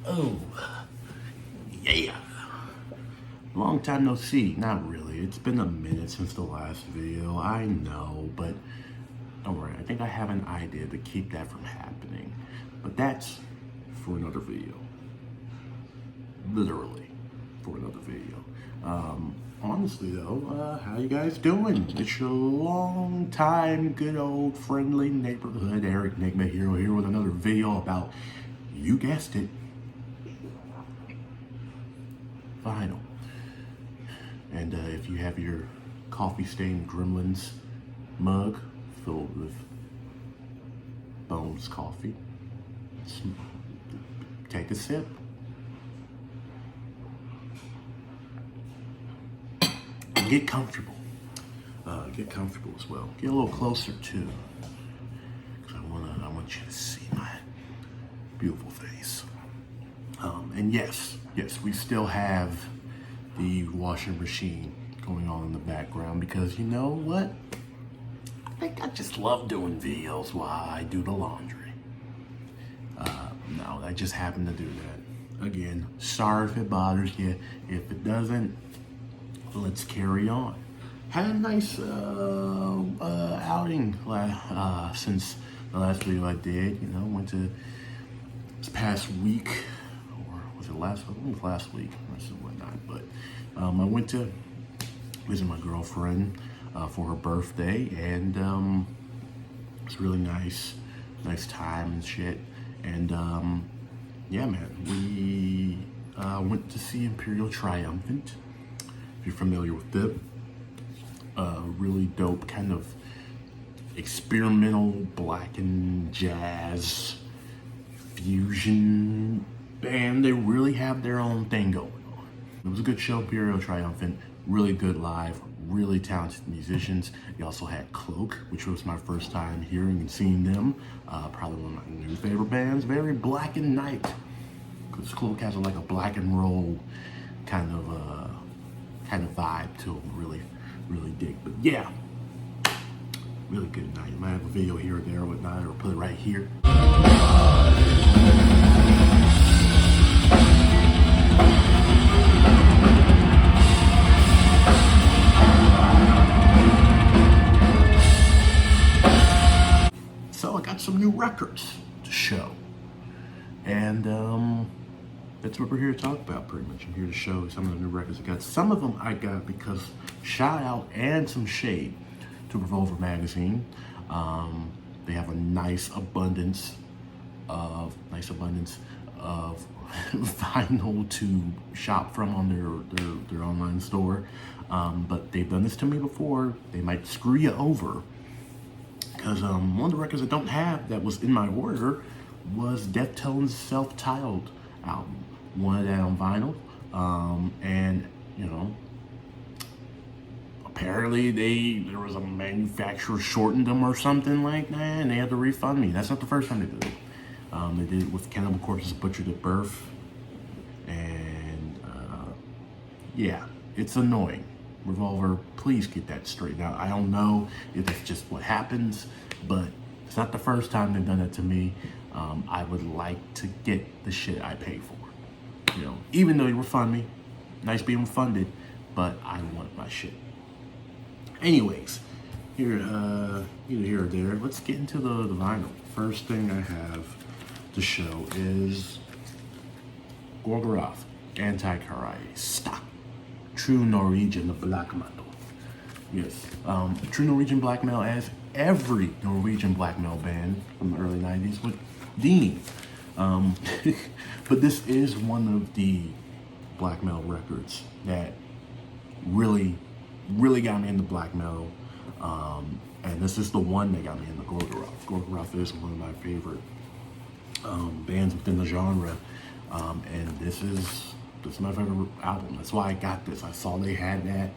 Oh, yeah. Long time no see. Not really. It's been a minute since the last video. I know, but don't worry. I think I have an idea to keep that from happening. But that's for another video. Literally for another video. Honestly though, how you guys doing? It's your long time, good old friendly neighborhood Eric Nigma Hero here with another video about, you guessed it, vinyl. And if you have your coffee stained Gremlins mug filled with Bones coffee, take a sip. Get comfortable. Get comfortable as well. Get a little closer too, because I want you to see my beautiful face. And yes, we still have the washing machine going on in the background because you know what? I think I just love doing videos while I do the laundry. No, I just happen to do that. Again, sorry if it bothers you. If it doesn't, let's carry on. Had a nice outing since the last video I did. You know, went to this past week, or was it last? I think it was last week, or whatnot. But I went to visit my girlfriend for her birthday, and it was really nice time and shit. And yeah, man, we went to see Imperial Triumphant. If you're familiar with them, really dope kind of experimental black and jazz fusion band. They really have their own thing going on. It was a good show, Imperial Triumphant, really good live, really talented musicians. They also had Cloak, which was my first time hearing and seeing them. Probably one of my new favorite bands, very black and night, because Cloak has like a black and roll kind of vibe to them. Really dig. But yeah, really good night. Might have a video here or there or whatnot, or put it right here. So I got some new records to show, and that's what we're here to talk about, pretty much. I'm here to show some of the new records I got. Some of them I got because shout out and some shade to Revolver Magazine. They have a nice abundance of vinyl to shop from on their online store. But they've done this to me before. They might screw you over, because one of the records I don't have that was in my order was Deftones' self-titled album. Wanted that on vinyl, and you know, apparently there was a manufacturer shortened them or something like that, and they had to refund me. That's not the first time they did it. They did it with Cannibal Corpse's Butchered at Birth, and yeah, it's annoying. Revolver, please get that straight. Now, I don't know if it's just what happens, but it's not the first time they've done it to me. I would like to get the shit I paid for. You know, even though you refund me, nice being refunded, but I want my shit. Anyways, here, either here or there, let's get into the vinyl. First thing I have to show is Gorgoroth, Anti-Christ, True Norwegian black metal. Yes, true Norwegian black metal, as every Norwegian black metal band from the early 90s would deem. But this is one of the black metal records that really got me into black metal. And this is the one that got me into Gorgoroth. Gorgoroth is one of my favorite bands within the genre. And this is my favorite album. That's why I got this. I saw they had that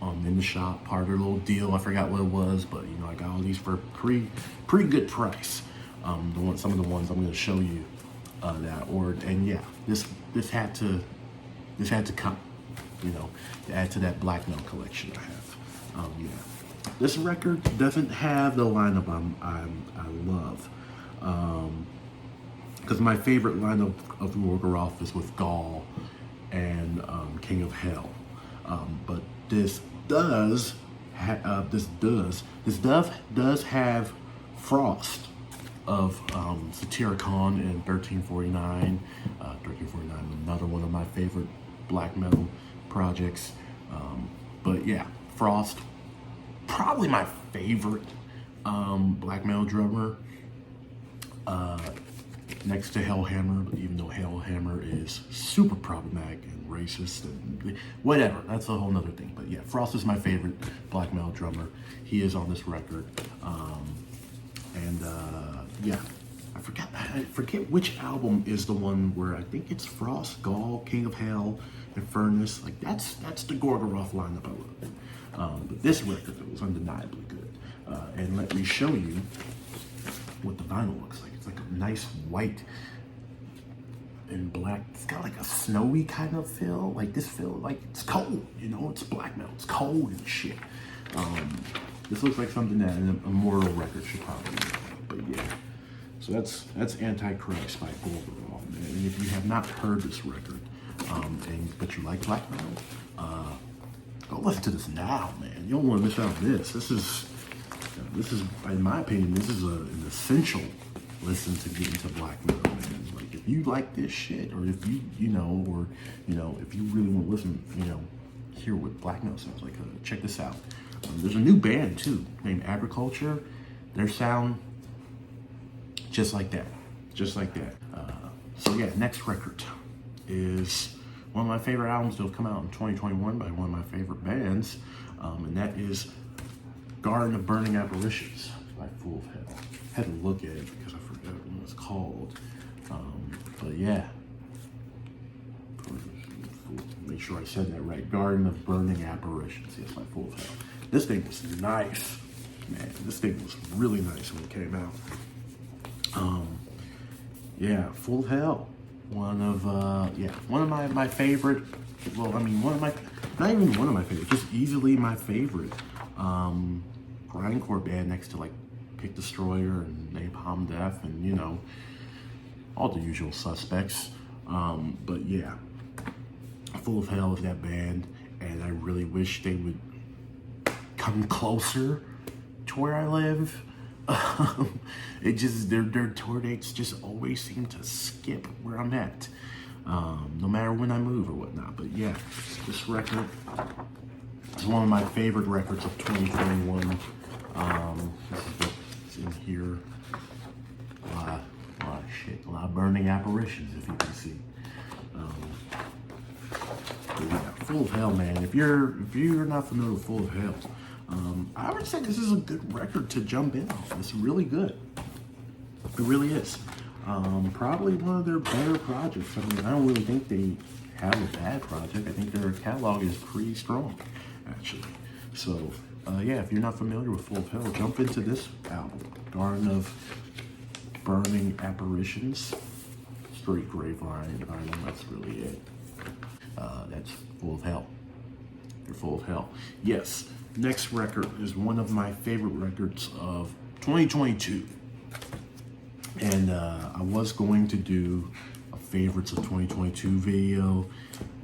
in the shop, part of their little deal. I forgot what it was, but you know, I got all these for pretty good price. Some of the ones I'm going to show you that I ordered, and yeah, this had to come, you know, to add to that black metal collection I have. Yeah. This record doesn't have the lineup I love. Because my favorite lineup of Gorgoroth is with Gaul and King of Hell. But this does have Frost of Satyricon in 1349. 1349, another one of my favorite black metal projects. But yeah, Frost, probably my favorite black metal drummer. Next to Hellhammer, even though Hellhammer is super problematic and racist and whatever, that's a whole nother thing. But yeah, Frost is my favorite black metal drummer. He is on this record. Yeah, I forget which album is the one where I think it's Frost, Gaul, King of Hell, and Furnace. Like that's the Gorgoroth lineup I love. But this record was undeniably good. And let me show you what the vinyl looks like. It's like a nice white and black. It's got like a snowy kind of feel. Like this feel like it's cold, you know, it's black metal. It's cold and shit. This looks like something that an Immortal record should probably be. But yeah. So that's Antichrist by Gorgoroth, man. And if you have not heard this record, but you like black metal, go listen to this now, man. You don't want to miss out on this. This is, in my opinion, this is an essential listen to get into black metal, man. Like if you like this shit, or if you if you really want to listen, hear what black metal sounds like, check this out. There's a new band too named Agriculture. Their sound just like that. So yeah, next record is one of my favorite albums to have come out in 2021 by one of my favorite bands, and that is Garden of Burning Apparitions by Full of Hell. I had to look at it because I forgot what it was called. But yeah, make sure I said that right. Garden of Burning Apparitions, yes, by Full of Hell. This thing was nice, man. This thing was really nice when it came out. Yeah, Full of Hell. One of my favorite, not even one of my favorites, just easily my favorite grindcore band next to like Pick Destroyer and Napalm Death and, all the usual suspects. But yeah, Full of Hell is that band, and I really wish they would come closer to where I live. Their tour dates just always seem to skip where I'm at, no matter when I move or whatnot. But yeah, this record is one of my favorite records of 2021. This is what's in here. A lot of burning apparitions, if you can see. Yeah, Full of Hell, man. If you're not familiar with Full of Hell, I would say this is a good record to jump in on. It's really good. It really is. Probably one of their better projects. I mean, I don't really think they have a bad project. I think their catalog is pretty strong, actually. So, yeah, if you're not familiar with Full of Hell, jump into this album, Garden of Burning Apparitions. Straight Graveline vinyl, that's really it. That's Full of Hell. They're Full of Hell. Yes. Next record is one of my favorite records of 2022. And I was going to do a favorites of 2022 video,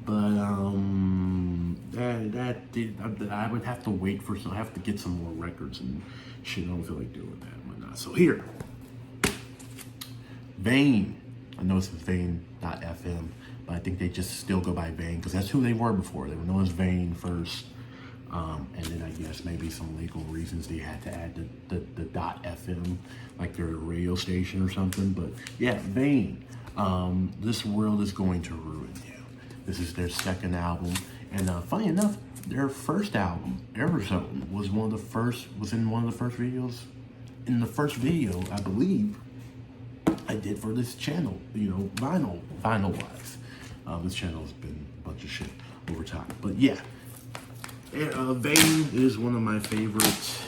but I would have to wait for I have to get some more records and shit. I don't feel like doing that and whatnot. So here, Vane. I know it's Vane.fm, but I think they just still go by Vane because that's who they were before. They were known as Vane first. And then I guess maybe some legal reasons they had to add the .fm, like their radio station or something. But yeah, Vane. This World is Going to Ruin You. This is their second album, and funny enough, their first album, Arizona, was in one of the first videos. In the first video, I believe, I did for this channel, vinyl wise. This channel has been a bunch of shit over time, but yeah. Vane is one of my favorites.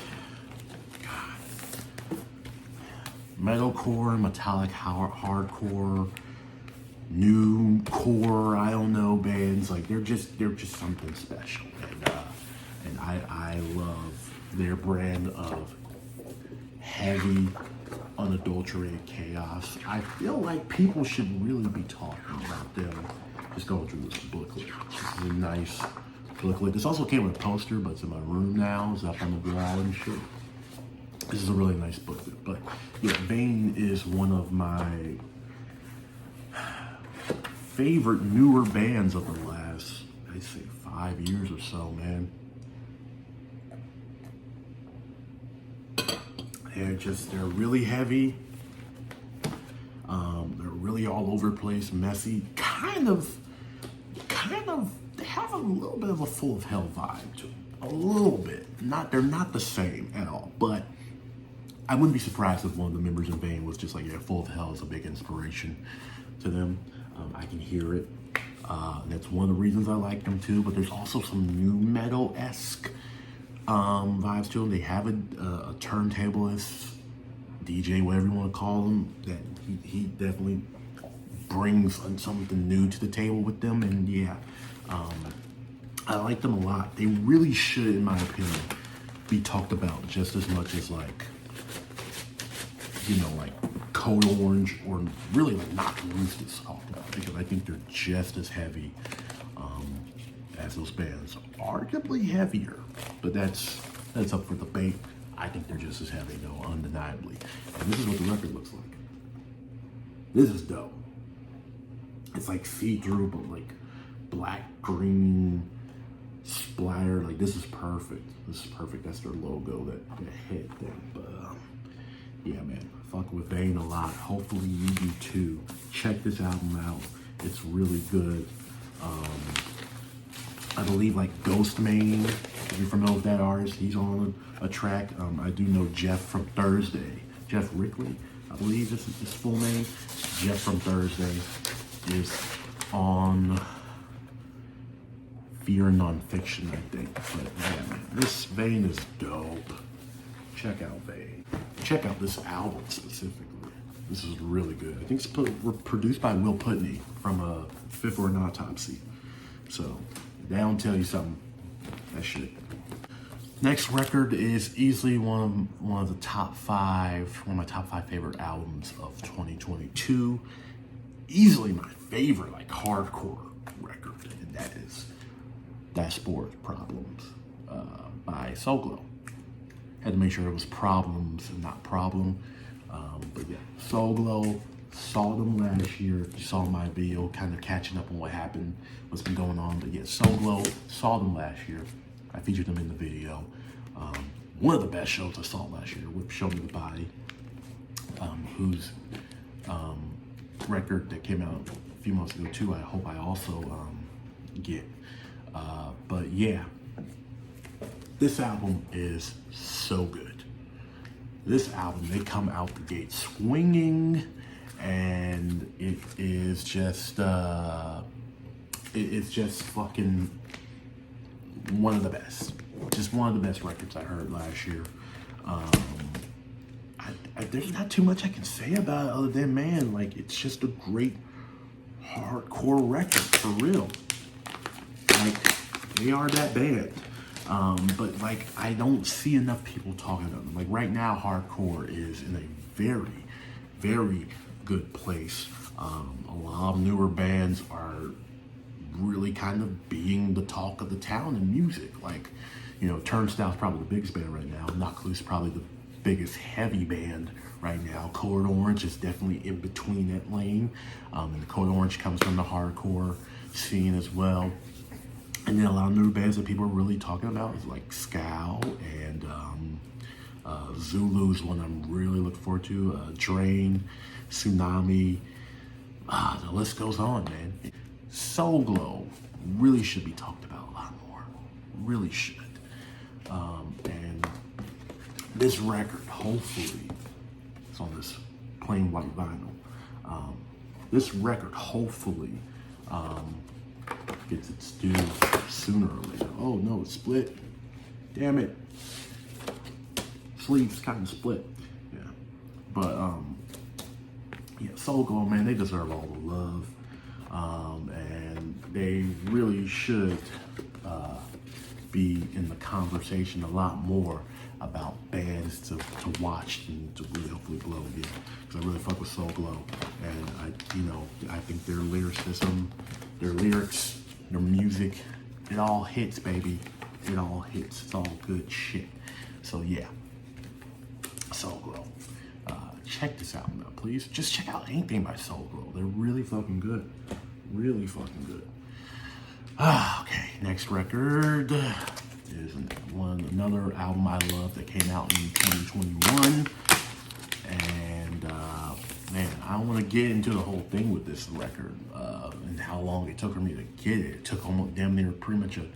Metalcore, metallic hardcore, new core, I don't know, bands. Like they're just something special. And I love their brand of heavy, unadulterated chaos. I feel like people should really be talking about them. Just going through this booklet. This is a nice booklet. This also came with a poster, but it's in my room now. It's up on the wall and shit. This is a really nice booklet. But yeah, Vane is one of my favorite newer bands of the last, I'd say, 5 years or so, man. They're really heavy. They're really all over the place, messy, kind of, they have a little bit of a Full of Hell vibe to them. A little bit. They're not the same at all, but I wouldn't be surprised if one of the members of Vane was just like, yeah, Full of Hell is a big inspiration to them. I can hear it. That's one of the reasons I like them too, but there's also some new metal-esque vibes to them. They have a turntablist, DJ, whatever you want to call him, that he definitely brings something new to the table with them, and yeah, I like them a lot. They really should, in my opinion, be talked about just as much as like Code Orange, or really like Knock Loose is talked about, because I think they're just as heavy as those bands. Arguably heavier, but that's up for debate. I think they're just as heavy, though, undeniably. And this is what the record looks like. This is dope. It's like see-through, but like black, green, splatter. Like, this is perfect. This is perfect. That's their logo, that head thing. But yeah, man, fuck with Vane a lot. Hopefully you do too. Check this album out. It's really good. I believe like Ghostmane, if you're familiar with that artist, he's on a track. I do know Jeff from Thursday, Jeff Rickley, I believe this is his full name. Jeff from Thursday is on Fear Nonfiction, I think. But yeah, man, this Vane is dope. Check out Vane. Check out this album specifically. This is really good. I think it's produced by Will Putney from Fit for an Autopsy. So they don't tell you something. That shit. Next record is easily one of my top five favorite albums of 2022. Easily my favorite like hardcore record, and that is Dashboard Problems by Soul Glow. Had to make sure it was Problems and not Problem. But yeah, Soul Glow, saw them last year. You saw my video, kind of catching up on what happened, what's been going on. But yeah, Soul Glow, saw them last year. I featured them in the video. One of the best shows I saw last year with Show Me the Body, whose record that came out a few months ago too, I hope I also get. But yeah, this album is so good. This album, they come out the gate swinging, and it is just, it's just fucking one of the best. Just one of the best records I heard last year. There's not too much I can say about it other than, man, like, it's just a great hardcore record, for real. Like, they are that band. But like, I don't see enough people talking about them. Like right now, hardcore is in a very, very good place. A lot of newer bands are really kind of being the talk of the town in music. Like, Turnstile's probably the biggest band right now. Knock Loose probably the biggest heavy band right now. Code Orange is definitely in between that lane. And the Code Orange comes from the hardcore scene as well. And then a lot of new bands that people are really talking about is like Scowl, and Zulu's one I'm really looking forward to. Drain, Tsunami, the list goes on, man. Soul Glow really should be talked about a lot more. Really should. And this record, hopefully, it's on this plain white vinyl. This record, hopefully, gets its due sooner or later. Oh no, it's split. Damn it. Sleeves kind of split. Yeah. But yeah, Soul Glow, man, they deserve all the love. And they really should be in the conversation a lot more. about bands to watch and to really hopefully blow again. Because I really fuck with Soul Glow, and I think their lyricism, their lyrics, their music, it all hits, baby. It all hits. It's all good shit. So yeah, Soul Glow. Check this out, though, please. Just check out anything by Soul Glow. They're really fucking good. Really fucking good. Okay, next record is another album I love that came out in 2021. And man, I don't want to get into the whole thing with this record and how long it took for me to get it. It took almost damn near pretty much an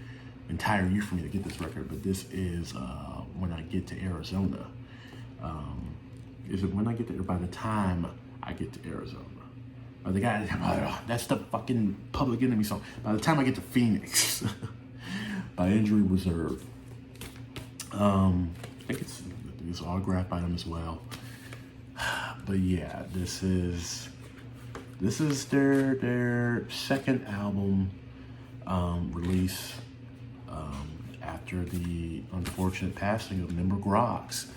entire year for me to get this record. But this is When I Get to Arizona. Is it When I Get to, or by the time I get to Arizona? The guy, that's the fucking Public Enemy song. By the time I get to Phoenix, by Injury Reserve. I think it's autographed by them as well. But yeah, this is their second album release after the unfortunate passing of member Grox.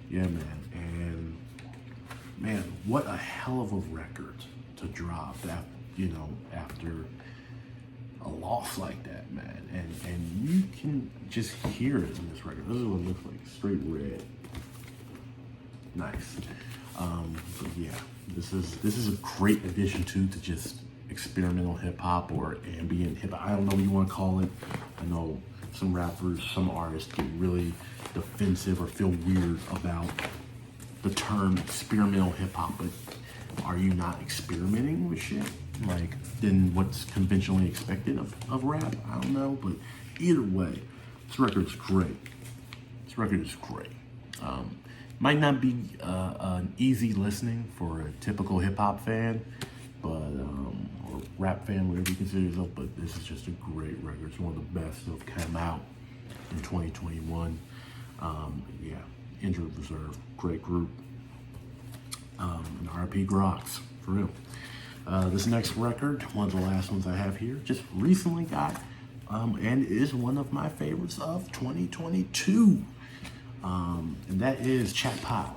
Yeah, man, and man, what a hell of a record to drop that, after a loss like that, man. And you can just hear it in this record. This is what it looks like, straight red. Nice. But yeah, this is a great addition to just experimental hip hop or ambient hip hop. I don't know what you want to call it. I know some rappers, some artists get really defensive or feel weird about the term experimental hip hop, but are you not experimenting with shit? Like, then what's conventionally expected of rap? I don't know, but either way, this record is great. This record is great. Might not be an easy listening for a typical hip hop fan, but or rap fan, whatever you consider yourself. But this is just a great record. It's one of the best that have come out in 2021. Yeah, Injured Reserve, great group. And RP Grox, for real. This next record, one of the last ones I have here, just recently got, and is one of my favorites of 2022. And that is Chat Pile,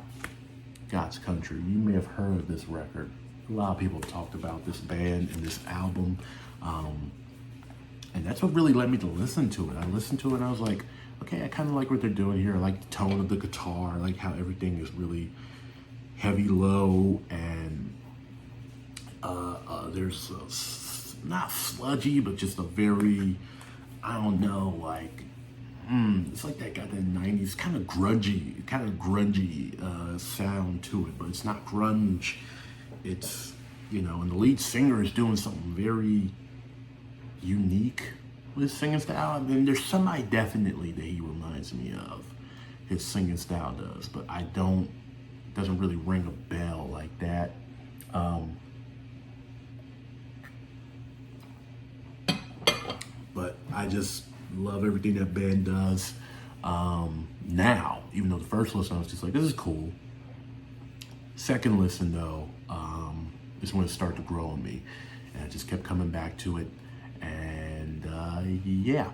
God's Country. You may have heard of this record. A lot of people talked about this band and this album. And that's what really led me to listen to it. I listened to it and I was like, okay, I kind of like what they're doing here. I like the tone of the guitar. I like how everything is really heavy, low, and there's not sludgy, but just a very, I don't know, like, it's like that goddamn 90s kind of grungy sound to it, but it's not grunge. It's, and the lead singer is doing something very unique with his singing style. I mean, there's somebody definitely that he reminds me of. His singing style does, but doesn't really ring a bell like that. But I just love everything that band does. Now, even though the first listen I was just like, this is cool. Second listen though, is when it started to grow on me, and I just kept coming back to it. And yeah,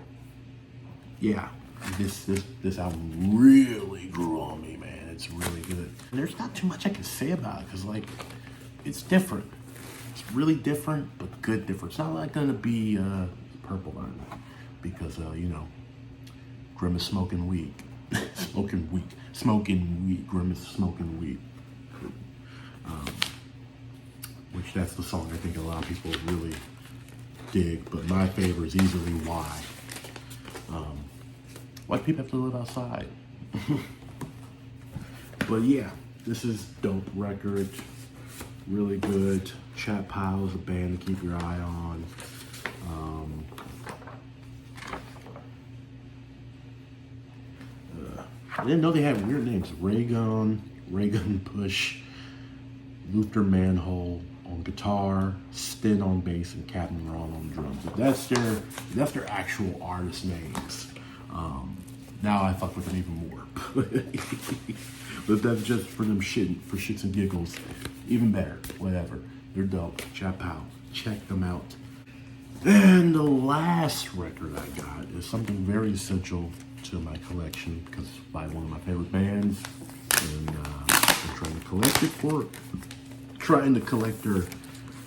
this album really grew on me, man. It's really good. And there's not too much I can say about it, because like, it's different. It's really different, but good different. It's not like gonna be Purple Line, because Grimace smoking weed. Smoking weed. Grimace smoking weed. Which that's the song I think a lot of people really dig, but my favorite is easily Why. White people have to live outside. But yeah, this is dope record. Really good. Chat Pile is a band to keep your eye on. I didn't know they had weird names. Raygun Push, Luther Manhole on guitar, Stin on bass, and Captain Ron on drums. But that's their actual artist names. Now I fuck with them even more. But that's just for them for shits and giggles. Even better, whatever. They're dope. Chat Pile. Check them out. And the last record I got is something very essential to my collection because it's by one of my favorite bands, and I'm trying to collect it for trying to collect their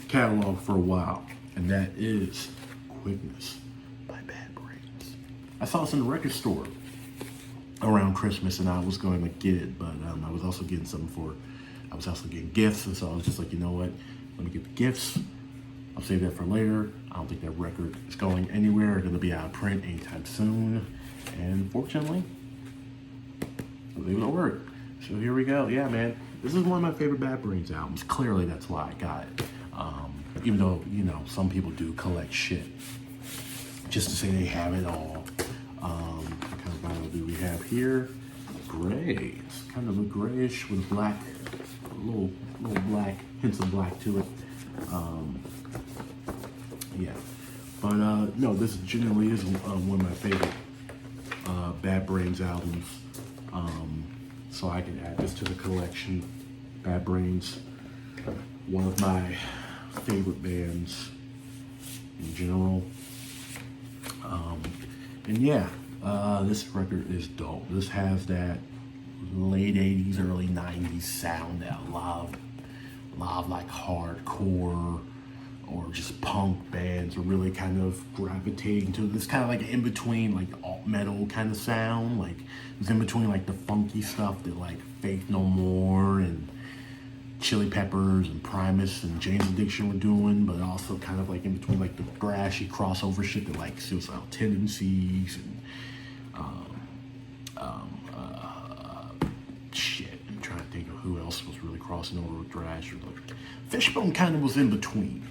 catalog for a while, and that is Quickness by Bad Brains. I saw this in the record store around Christmas, and I was going to get it, but I was also getting I was also getting gifts, and so I was just like, you know what, let me get the gifts. I'll save that for later. I don't think that record is going anywhere. It's going to be out of print anytime soon, and fortunately, it was able to work. So here we go. Yeah, man, this is one of my favorite Bad Brains albums. Clearly, that's why I got it. Even though, you know, some people do collect shit just to say they have it all. What kind of vinyl do we have here? Gray. It's kind of a grayish with black, little black, hints of black to it. Yeah. But no, this generally is one of my favorite Bad Brains albums. So I can add this to the collection. Bad Brains, one of my favorite bands in general. And yeah, this record is dope. This has that late 80s, early 90s sound that a lot of like hardcore or just punk bands are really kind of gravitating to. This kind of like in between, like alt metal kind of sound. Like it's in between like the funky stuff that like Faith No More and Chili Peppers and Primus and Jane's Addiction were doing, but also kind of like in between like the thrashy crossover shit that like Suicidal Tendencies and shit. I'm trying to think of who else was really crossing over with thrash. Like Fishbone kind of was in between.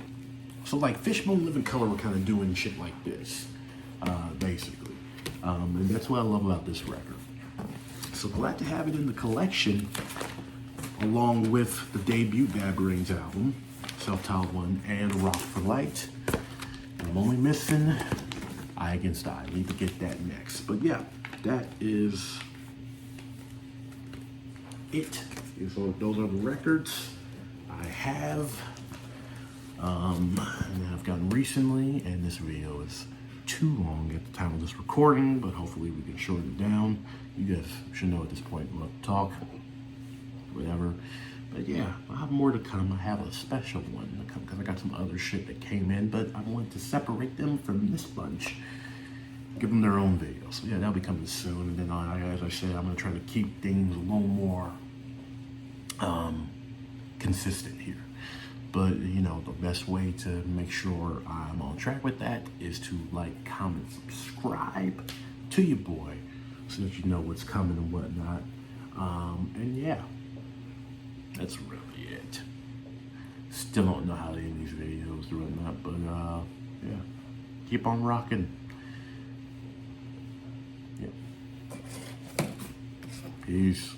So like Fishbone, Living Color were kind of doing shit like this, basically. And that's what I love about this record. So glad to have it in the collection, along with the debut Bad Brains album, self-titled one, and Rock for Light. And I'm only missing Eye Against Eye. I need to get that next. But yeah, that is it. So those are the records I have, and I've gotten recently, and this video is too long at the time of this recording, but hopefully we can shorten it down. You guys should know at this point what to talk, whatever. But yeah, I have more to come. I have a special one to come because I got some other shit that came in, but I wanted to separate them from this bunch, give them their own videos. So yeah, that'll be coming soon. And then, as I said, I'm gonna try to keep things a little more consistent here. But you know, the best way to make sure I'm on track with that is to like, comment, subscribe to your boy, so that you know what's coming and whatnot. And yeah, that's really it. Still don't know how to end these videos or whatnot, but yeah, keep on rocking. Yep. Peace.